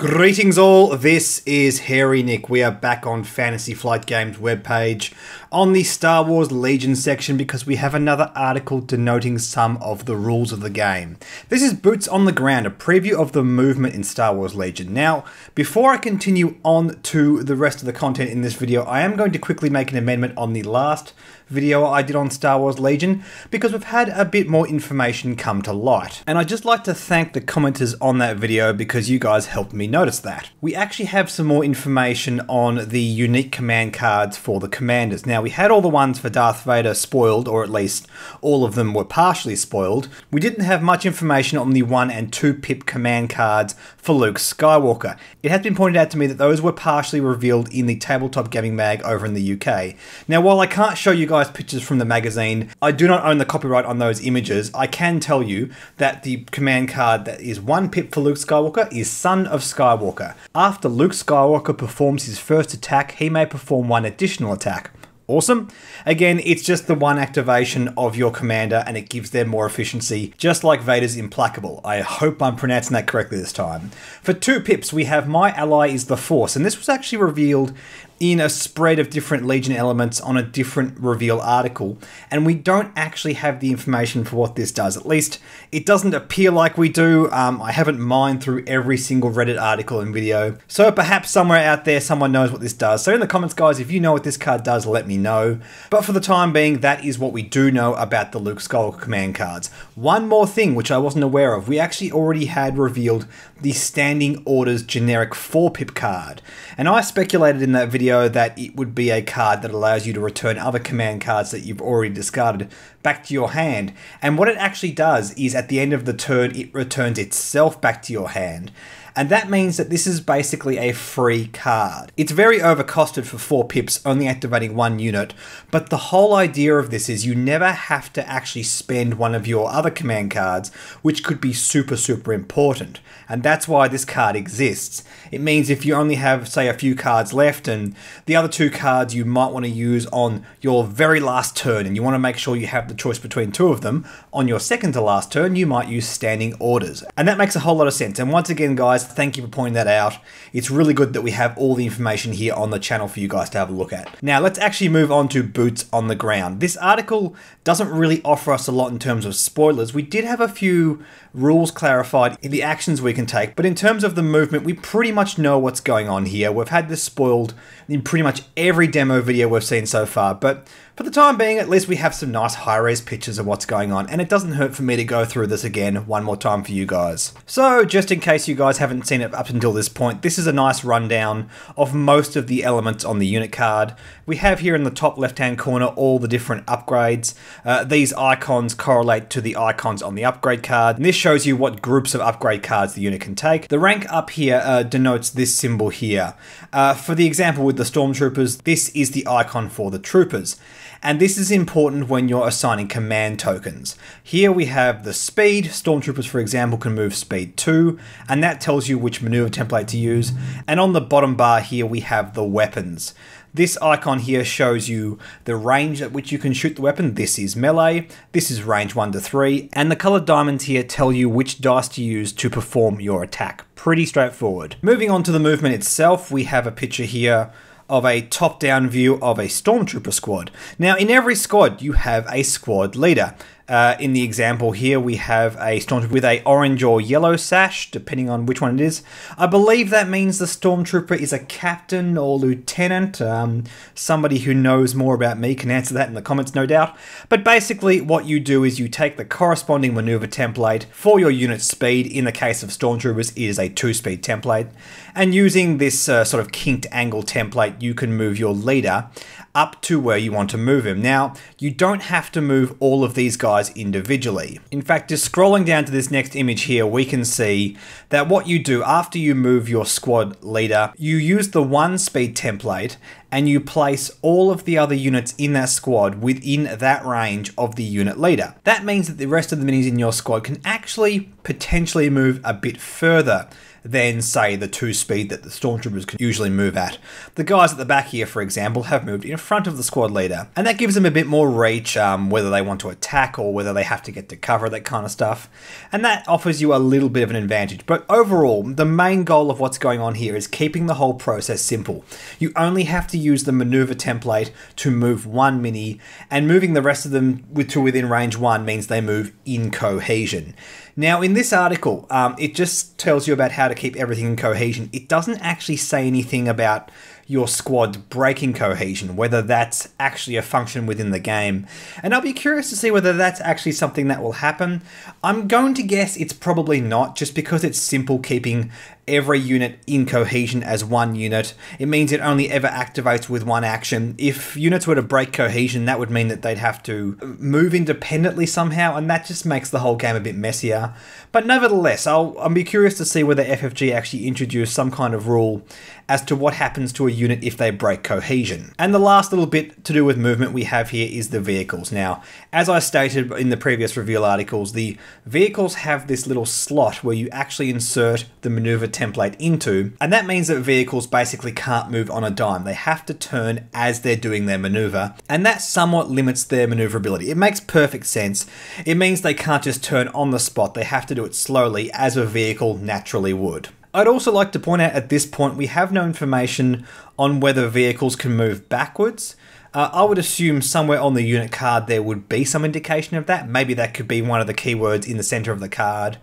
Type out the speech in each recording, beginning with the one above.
Greetings all, this is Hairy Nick. We are back on Fantasy Flight Games webpage on the Star Wars Legion section because we have another article denoting some of the rules of the game. This is Boots on the Ground, a preview of the movement in Star Wars Legion. Now, before I continue on to the rest of the content in this video, I am going to quickly make an amendment on the last video I did on Star Wars Legion because we've had a bit more information come to light. And I'd just like to thank the commenters on that video because you guys helped me notice that. We actually have some more information on the unique command cards for the commanders. Now, we had all the ones for Darth Vader spoiled, or at least all of them were partially spoiled. We didn't have much information on the 1 and 2 pip command cards for Luke Skywalker. It has been pointed out to me that those were partially revealed in the Tabletop Gaming Mag over in the UK. Now, while I can't show you guys pictures from the magazine, I do not own the copyright on those images. I can tell you that the command card that is 1 pip for Luke Skywalker is Son of Skywalker. After Luke Skywalker performs his first attack, he may perform 1 additional attack. Awesome. Again, it's just the 1 activation of your commander and it gives them more efficiency, just like Vader's Implacable. I hope I'm pronouncing that correctly this time. For 2 pips, we have My Ally is the Force, and this was actually revealed in a spread of different Legion elements on a different reveal article, and we don't actually have the information for what this does. At least, it doesn't appear like we do. I haven't mined through every single Reddit article and video, so perhaps somewhere out there someone knows what this does. So in the comments, guys, if you know what this card does, let me know. But for the time being, that is what we do know about the Luke Skywalker command cards. One more thing, which I wasn't aware of, we actually already had revealed the Standing Orders generic 4-pip card, and I speculated in that video that it would be a card that allows you to return other command cards that you've already discarded back to your hand. And what it actually does is at the end of the turn, it returns itself back to your hand. And that means that this is basically a free card. It's very overcosted for 4 pips, only activating 1 unit, but the whole idea of this is you never have to actually spend one of your other command cards, which could be super important. And that's why this card exists. It means if you only have, say, a few cards left and the other 2 cards you might want to use on your very last turn and you want to make sure you have the choice between 2 of them, on your second to last turn you might use Standing Orders. And that makes a whole lot of sense. And once again, guys, thank you for pointing that out. It's really good that we have all the information here on the channel for you guys to have a look at. Now, let's actually move on to Boots on the Ground. This article doesn't really offer us a lot in terms of spoilers. We did have a few rules clarified in the actions we can take, but in terms of the movement, we pretty much know what's going on here. We've had this spoiled in pretty much every demo video we've seen so far, but for the time being, at least we have some nice high-res pictures of what's going on, and it doesn't hurt for me to go through this again one more time for you guys. So, just in case you guys haven't seen it up until this point, this is a nice rundown of most of the elements on the unit card. We have here in the top left-hand corner all the different upgrades. These icons correlate to the icons on the upgrade card, and this shows you what groups of upgrade cards the unit can take. The rank up here denotes this symbol here. For the example with the Stormtroopers, this is the icon for the troopers. And this is important when you're assigning command tokens. Here we have the speed. Stormtroopers, for example, can move speed 2, and that tells you which maneuver template to use. And on the bottom bar here, we have the weapons. This icon here shows you the range at which you can shoot the weapon. This is melee, this is range 1 to 3, and the colored diamonds here tell you which dice to use to perform your attack. Pretty straightforward. Moving on to the movement itself, we have a picture here of a top-down view of a Stormtrooper squad. Now, in every squad, you have a squad leader. In the example here, we have a Stormtrooper with a orange or yellow sash, depending on which one it is. I believe that means the Stormtrooper is a captain or lieutenant. Somebody who knows more about me can answer that in the comments, no doubt. But basically, what you do is you take the corresponding maneuver template for your unit speed. In the case of Stormtroopers, it is a 2-speed template. And using this sort of kinked angle template, you can move your leader up to where you want to move him. Now, you don't have to move all of these guys individually. In fact, just scrolling down to this next image here, we can see that what you do after you move your squad leader, you use the 1-speed template and you place all of the other units in that squad within that range of the unit leader. That means that the rest of the minis in your squad can actually potentially move a bit further than, say, the 2 speed that the Stormtroopers can usually move at. The guys at the back here, for example, have moved in front of the squad leader, and that gives them a bit more reach, whether they want to attack or whether they have to get to cover, that kind of stuff. And that offers you a little bit of an advantage. But overall, the main goal of what's going on here is keeping the whole process simple. You only have to use the maneuver template to move one mini, and moving the rest of them to within range 1 means they move in cohesion. Now, in this article, it just tells you about how to keep everything in cohesion. It doesn't actually say anything about your squad breaking cohesion, whether that's actually a function within the game. And I'll be curious to see whether that's actually something that will happen. I'm going to guess it's probably not, just because it's simple keeping every unit in cohesion as one unit. It means it only ever activates with one action. If units were to break cohesion, that would mean that they'd have to move independently somehow, and that just makes the whole game a bit messier. But nevertheless, I'll be curious to see whether FFG actually introduce some kind of rule as to what happens to a unit if they break cohesion. And the last little bit to do with movement we have here is the vehicles. Now, as I stated in the previous reveal articles, the vehicles have this little slot where you actually insert the maneuver template into, and that means that vehicles basically can't move on a dime. They have to turn as they're doing their maneuver, and that somewhat limits their maneuverability. It makes perfect sense. It means they can't just turn on the spot. They have to do it slowly, as a vehicle naturally would. I'd also like to point out at this point, we have no information on whether vehicles can move backwards. I would assume somewhere on the unit card there would be some indication of that. Maybe that could be one of the keywords in the center of the card.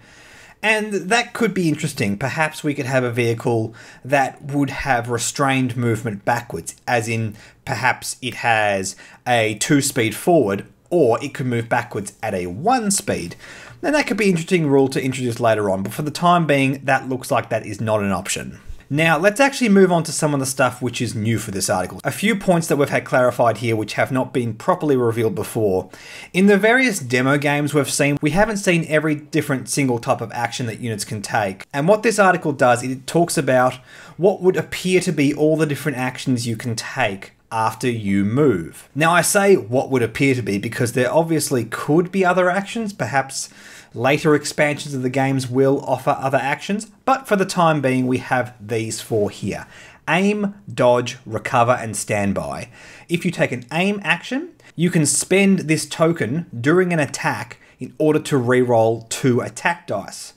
And that could be interesting. Perhaps we could have a vehicle that would have restrained movement backwards, as in perhaps it has a 2 speed forward, or it could move backwards at a 1 speed. Now that could be an interesting rule to introduce later on, but for the time being, that looks like that is not an option. Now, let's actually move on to some of the stuff which is new for this article. A few points that we've had clarified here which have not been properly revealed before. In the various demo games we've seen, we haven't seen every different single type of action that units can take. And what this article does, it talks about what would appear to be all the different actions you can take after you move. Now, I say what would appear to be because there obviously could be other actions. Perhaps later expansions of the games will offer other actions, but for the time being, we have these 4 here. Aim, dodge, recover, and standby. If you take an aim action, you can spend this token during an attack in order to reroll 2 attack dice.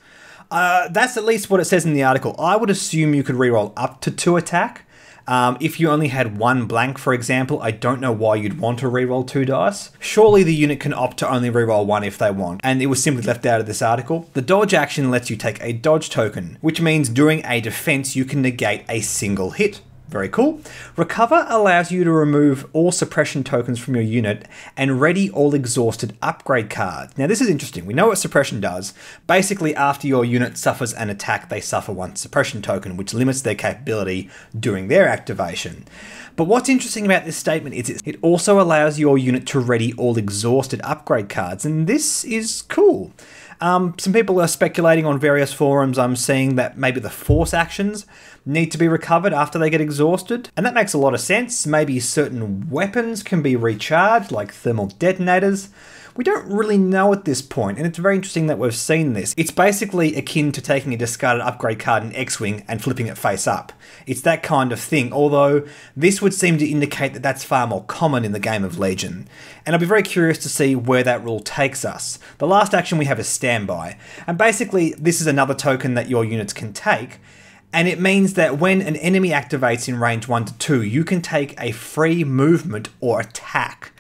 That's at least what it says in the article. I would assume you could reroll up to 2 attack. If you only had 1 blank, for example, I don't know why you'd want to reroll 2 dice. Surely the unit can opt to only reroll 1 if they want, and it was simply left out of this article. The dodge action lets you take a dodge token, which means during a defense you can negate a single hit. Very cool. Recover allows you to remove all suppression tokens from your unit and ready all exhausted upgrade cards. Now this is interesting. We know what suppression does. Basically, after your unit suffers an attack, they suffer 1 suppression token, which limits their capability during their activation. But what's interesting about this statement is it also allows your unit to ready all exhausted upgrade cards, and this is cool. Some people are speculating on various forums. I'm seeing that maybe the force actions need to be recovered after they get exhausted, and that makes a lot of sense. Maybe certain weapons can be recharged, like thermal detonators. We don't really know at this point, and it's very interesting that we've seen this. It's basically akin to taking a discarded upgrade card in X-Wing and flipping it face up. It's that kind of thing, although this would seem to indicate that that's far more common in the game of Legion. And I'll be very curious to see where that rule takes us. The last action we have is Standby, and basically this is another token that your units can take, and it means that when an enemy activates in range 1 to 2, you can take a free movement or attack,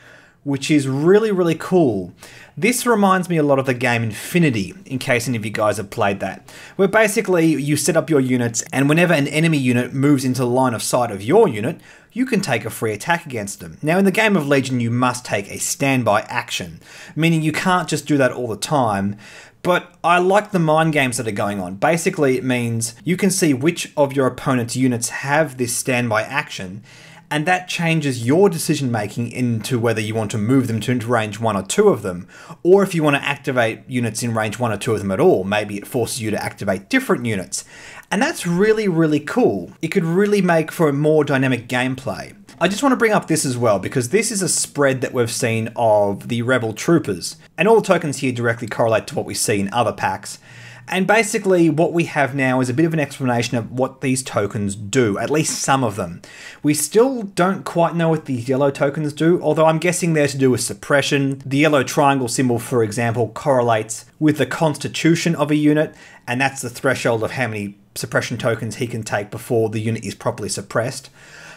which is really, really cool. This reminds me a lot of the game Infinity, in case any of you guys have played that, where basically you set up your units, and whenever an enemy unit moves into the line of sight of your unit, you can take a free attack against them. Now in the game of Legion, you must take a standby action, meaning you can't just do that all the time. But I like the mind games that are going on. Basically, it means you can see which of your opponent's units have this standby action, and that changes your decision making into whether you want to move them to range 1 or 2 of them, or if you want to activate units in range 1 or 2 of them at all. Maybe it forces you to activate different units. And that's really, really cool. It could really make for a more dynamic gameplay. I just want to bring up this as well, because this is a spread that we've seen of the Rebel Troopers, and all the tokens here directly correlate to what we see in other packs. And basically what we have now is a bit of an explanation of what these tokens do, at least some of them. We still don't quite know what these yellow tokens do, although I'm guessing they're to do with suppression. The yellow triangle symbol, for example, correlates with the constitution of a unit, and that's the threshold of how many suppression tokens he can take before the unit is properly suppressed.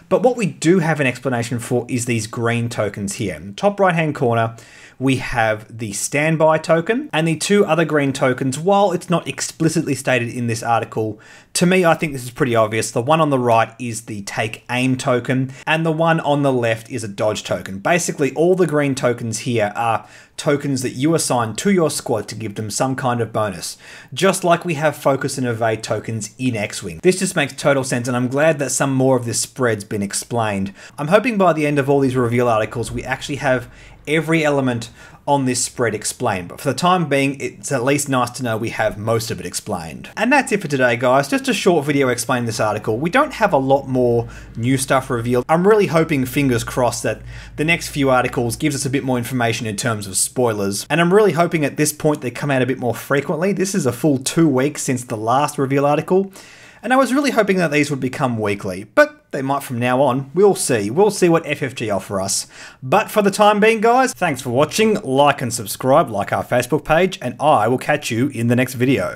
But what we do have an explanation for is these green tokens here. In the top right hand corner, we have the standby token and the two other green tokens. While it's not explicitly stated in this article, to me, I think this is pretty obvious. The one on the right is the take aim token, and the one on the left is a dodge token. Basically, all the green tokens here are tokens that you assign to your squad to give them some kind of bonus, just like we have focus and evade tokens in X-Wing. This just makes total sense, and I'm glad that some more of this spread's been explained. I'm hoping by the end of all these reveal articles, we actually have every element on this spread explained, but for the time being, it's at least nice to know we have most of it explained. And that's it for today, guys. Just a short video explaining this article. We don't have a lot more new stuff revealed. I'm really hoping, fingers crossed, that the next few articles gives us a bit more information in terms of spoilers, and I'm really hoping at this point they come out a bit more frequently. This is a full 2 weeks since the last reveal article, and I was really hoping that these would become weekly, but they might from now on. We'll see. We'll see what FFG offer us. But for the time being, guys, thanks for watching. Like and subscribe, like our Facebook page, and I will catch you in the next video.